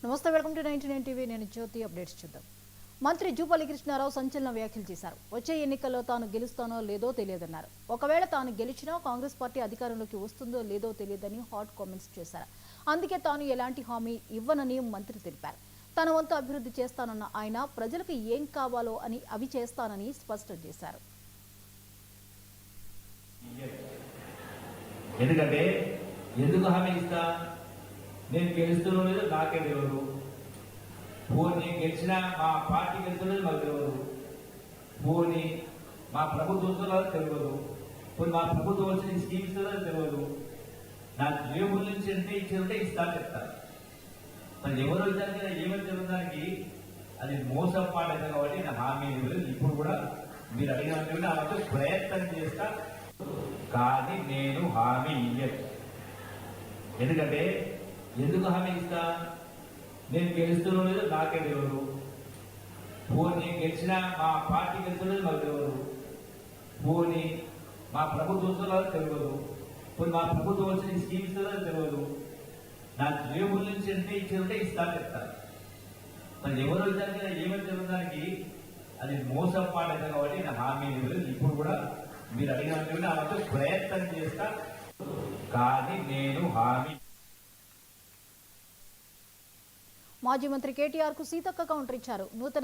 నమస్తే, welcome to 99 TV. నేను జ్యోతి. Updates చూద్దాం. మంత్రి జూపల్లి కృష్ణారావు సంచలన వ్యాఖ్యలు చేశారు. వచ్చే ఎన్నికల్లో తాను గెలుస్తానో లేదో తెలియదన్నారు. ఒకవేళ తాను గెలిచినా కాంగ్రెస్ పార్టీ అధికారంలోకి వస్తుందో లేదో తెలియదని హాట్ కామెంట్స్ చేశారు. అందుకే తాను ఎలాంటి హామీ ఇవ్వనని మంత్రి తెలిపారు. తన వంతు అభివృద్ధి చేస్తానన్న ఆయన ప్రజలకు ఏం కావాలో అని అవి చేస్తానని స్పష్టం చేశారు. ఎందుకంటే ఎందుకు హామీ ఇస్తా, నేను గెలుస్తున్నో లేదో నాకే తెలియదు. పోనీ గెలిచినా మా పార్టీ గెలుస్తున్నది మాకు తెలియదు. పోనీ మా ప్రభుత్వం తెలియదు. పోనీ మా ప్రభుత్వం వచ్చిన స్కీమ్స్ తెలియదు. నాకు జేబుల నుంచి ఎంత ఇచ్చిందంటే ఇస్తాను చెప్తాను. మరి ఎవరు వచ్చారు కదా ఏమని జరగడానికి అది మోసం మాట కాబట్టి నా హామీ ఇవ్వలేదు. ఇప్పుడు కూడా మీరు అడిగిన అలాగే ప్రయత్నం చేస్తా, కానీ నేను హామీ ఇయ్యను. ఎందుకంటే ఎందుకు హామీ ఇస్తా, నేను గెలుస్తున్నో లేదో నాకే తెలియదు. పోనీ గెలిచినా మా పార్టీ గెలుస్తున్నది మాకు తెలియదు. పోనీ మా ప్రభుత్వం తెలియదు. పోనీ మా ప్రభుత్వం వచ్చిన స్కీమ్స్ తెలియదు. నాకు జేబుల నుంచి ఎంత ఇచ్చిందంటే ఇస్తాను చెప్తాను. మరి ఎవరు వచ్చారు కదా ఏమని జరగడానికి అది మోసం మాట కాబట్టి నా హామీ ఇవ్వలేదు. ఇప్పుడు కూడా మీరు అడిగిన అలాగే ప్రయత్నం చేస్తా, కానీ నేను హామీ. మాజీ మంత్రి కేటీఆర్ కు సీతక్క కౌంటర్ ఇచ్చారు. నూతన